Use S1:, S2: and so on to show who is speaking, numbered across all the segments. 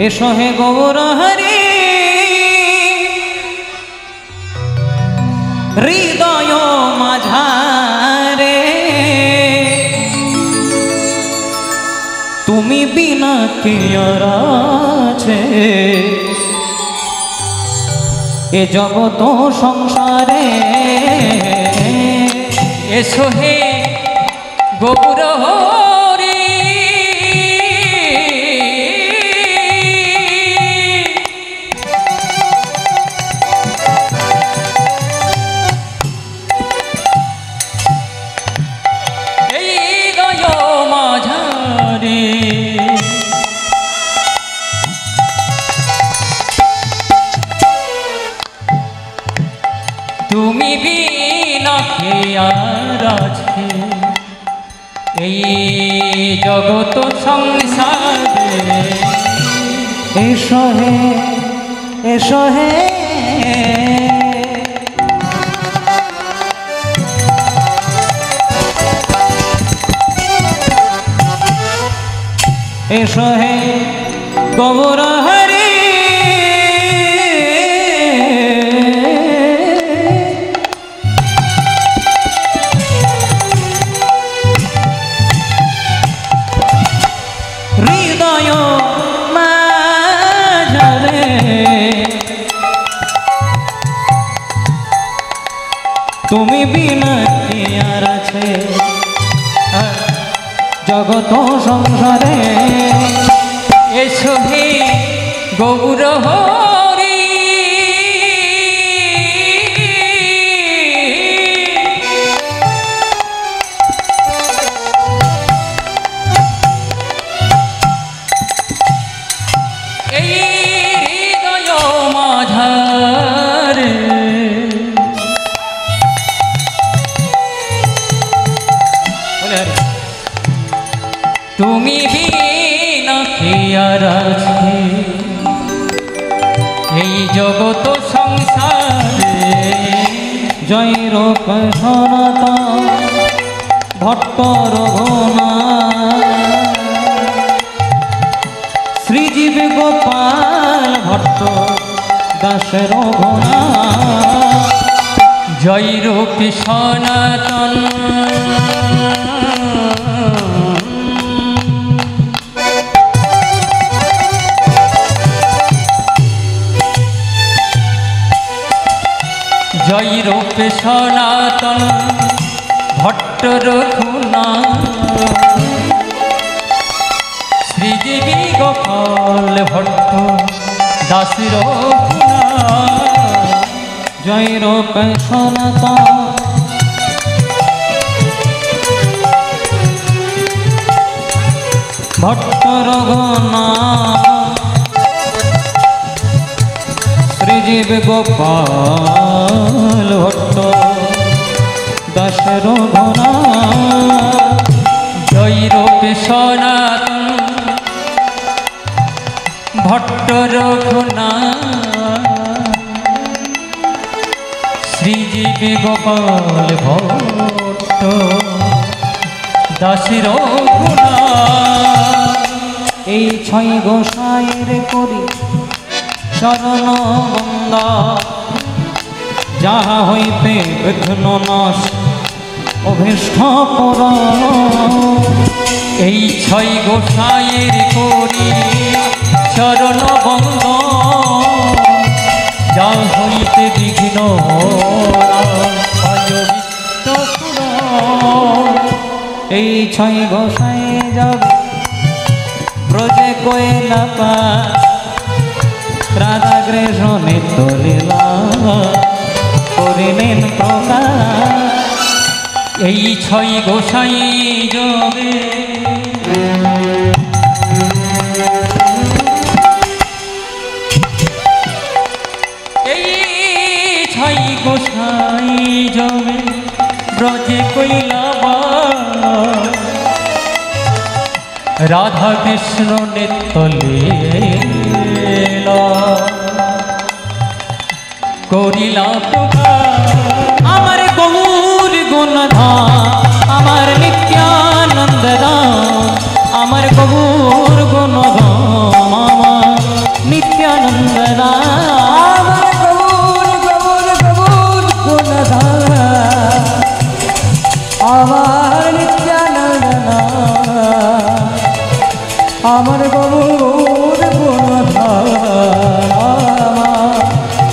S1: এসো হে গৌর হরি হৃদয় মাঝারে তুমি বিনা কি আর আছে এ জগত সংসারে।
S2: এসো হে গৌর হরি হৃদয় মাঝারে তুমি বিনা কে আর আছে এই জগত সংসারে।
S1: এসো হে এসো হে এসো হে গৌর হরি হৃদয় মাঝারে তুমি বিনা কি আর আছে জগত সংসারে।
S2: এসো হে গৌর হরি এই হৃদয় মাঝারে তুমি বিনা কে আর আছে এই জগত সংসারে।
S1: জয় রূপ সনাতন ভট্ট রঘুনা শ্রীজীব গোপাল ভট্ট দাস রঘুনা
S2: জয় রূপ সনাতন জয় রূপ সনাতন ভট্ট রঘুনা শ্রীজীবী গোপাল ভট্ট দাস রঘুনা
S1: জয় রূপ সনাতন ভট্ট রঘুনা শ্রীজীব গোপাল ভট্ট দাস রঘুনা
S2: জয় রূপ সনাতন ভট্ট রঘুনা শ্রীজীব গোপাল ভট্ট দাস রঘুনা।
S1: এই ছয় গোসাইয়ের করি চরণ বন্দা যাহা হইতে বিঘ্ন নাশ অভীষ্ট পূরণ।
S2: এই ছয় গোসাইয়ের করি চরণ বন্দ যা হইতে বিঘ্ন
S1: এই ছয় গোসাই যাবে ব্রজে কইলা পা রাধা কৃষ্ণ নিত্য লীলা করিলেন প্রকাশ।
S2: এই ছয় গোসাই যাবে এই ছয় গোসাই যাবে ব্রজে কইলা রাধা কৃষ্ণ নিত্য লীলা করিলা প্রকাশ।
S1: আমার গৌর গুণধাম আমার নিত্যানন্দ ধাম আমার গৌর গুণধাম আমার
S2: গৌর গুণধাম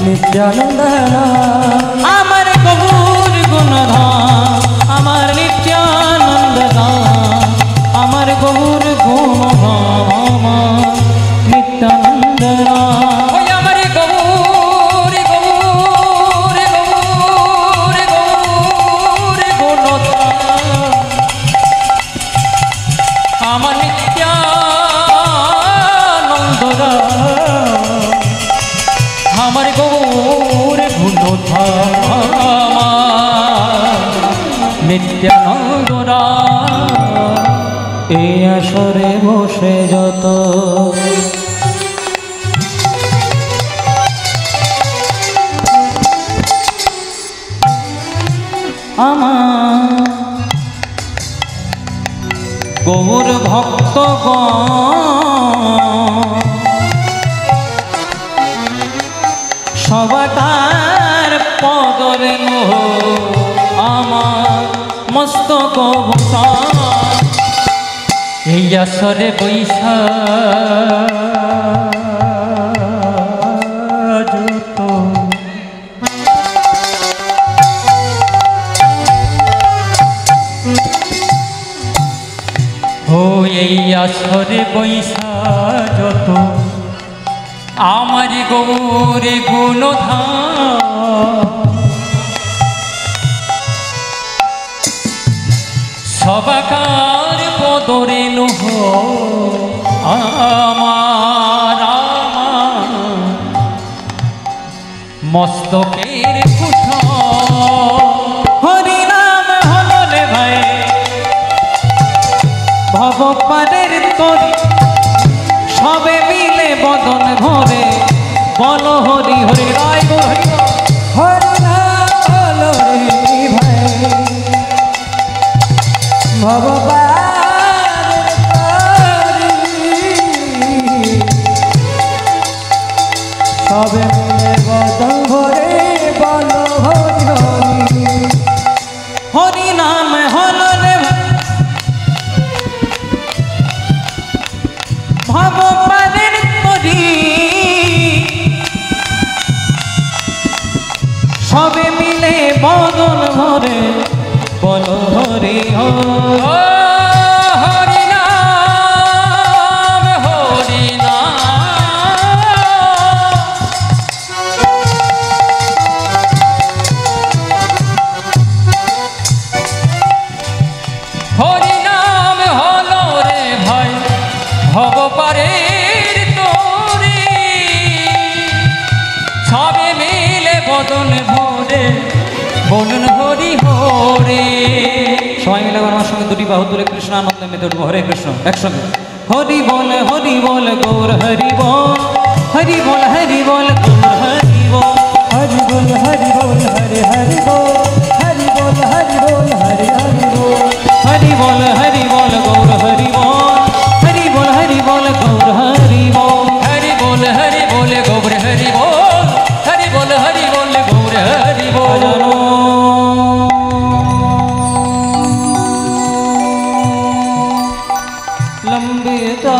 S2: নিত্যানন্দ আমার গৌর গুণধাম আমার নিত্যানন্দ ধাম আমার গৌর গুণধাম নিত্যানন্দ ওই আমার গৌর গৌর গৌর গৌর গুণধাম আমার নিত্যানন্দ আমার গৌর গুণধাম নিত্যানন্দ এই আসরে বসে যত আমার গৌর ভক্তগণ সবাকার পদরেণু আমার মস্তক ভূষণ এই আসরে বৈশা যত ও এই আসরে বৈশা যত আমার গৌরে গুণধাম সবাকার পদরেণু আমার মস্তকের কুঠন হরিনাম হলো রে ভাই ভবপাদের তরি সবে মিলে বদন ভরে বল হরি হরি রায় হরি হরিনাম হলো রে ভাই ভবপাদের তরি সবে মিলে বদন ভরে বল হরি হরি হরিনাম হলো রে ভবপাদের তরি সবে মিলে বদন ভরে বল হরি হরি নাম হরি নাম হলো রে ভাই ভবপারের তরি সবে মিলে বদন ভরে বলুন হরি হরে সবাই মিলে আমার সঙ্গে দুটি বাহু তুলে কৃষ্ণ আনন্দে মেতে উঠবো হরে কৃষ্ণ একসঙ্গে হরি বল গৌর হরি বল হরি বল গৌর হরি বল হরি বল হরি বল হরি বল হরি বল হরি বল হরি বল হরি বল গৌর হরি বল হরি বল গৌর হরি বল হরি বল গৌর হরি বল হরি বল গৌর হরি বল লম্বিতা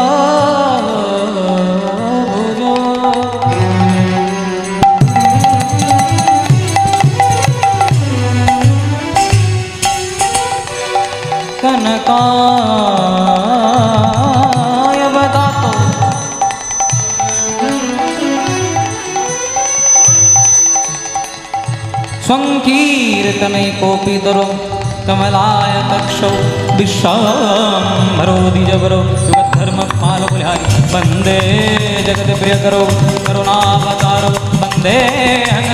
S2: कनकाय बदातो संकीर्तनैकोपीतरो कमलाय तक्षौ विश्वाम्भरो द्विजवरो युगधर्मपालबलिहारी वन्दे जगत्प्रियकरो करुणावतारो वन्दे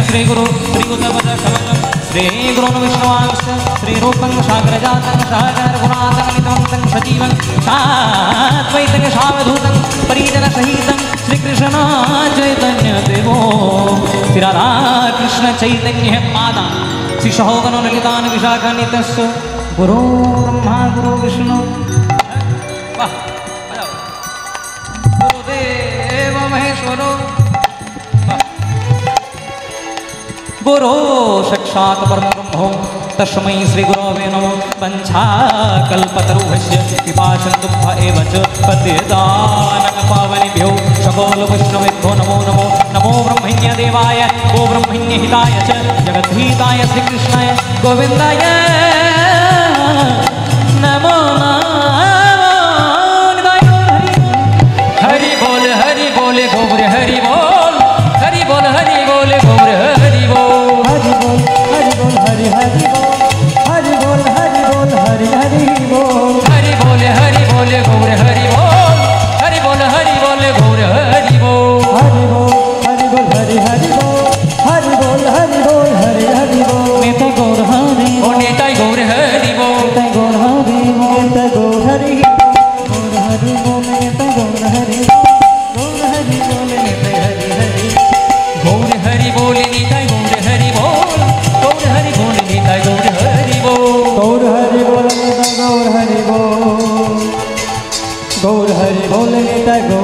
S2: श्रीगुरु श्रीयुतपदकमलं श्रीगुरुं विष्णुवांश श्रीरूपं सागरजातं सागरगुणातमितं सजीवं साद्वैतं सावधूतं परिजनसहितं श्रीकृष्ण चैतन्यदेवो श्रीराधा कृष्ण चैतन्य पादा श्री सहोगण ललितान विशाखान्वितस्य गुरु ब्रह्मा गुरु विष्णु गुरुदेव महेश्वरो गुरु साक्षात् परब्रह्मो तस्मै श्री गुरवे नमः वञ्छाकल्पतरुभ्यश्च कृपासिन्धुभ्य एव च पतितानां पावनेभ्यो सकल वैष्णवेभ्यो नमो नमो नमो ब्रह्मण्य देवाय गो ब्रह्मण्य हिताय च जगद्धिताय श्रीकृष्णाय गोविन्दाय नमो हरि बोल गौर हरि बोल हरि बोल गौर हरि बोल
S3: हरि बोल हरि हरि बोल हरि बोल हरि बोल हरि हरि बोल
S2: हरि बोल गौर हरि बोल हरि बोल गौर हरि बोल
S3: हरि बोल हरि हरि बोल हरि बोल हरि हरि बोल
S1: नेता गौर हरि
S2: ओ नेताय गौर हरि बोल
S3: नेता गौर हरि नेता गौर हरि गौर हरि बोल नेता गौर हरि गौर हरि बोल नेता हरि हरि
S2: गौर हरि बोल नेताय गौर हरि बोल गौर हरि बोल नेताय गौर हरि बोल
S3: गौर हरि बोल नेता गौर हरि बोल गौर हरि बोल नेता गौर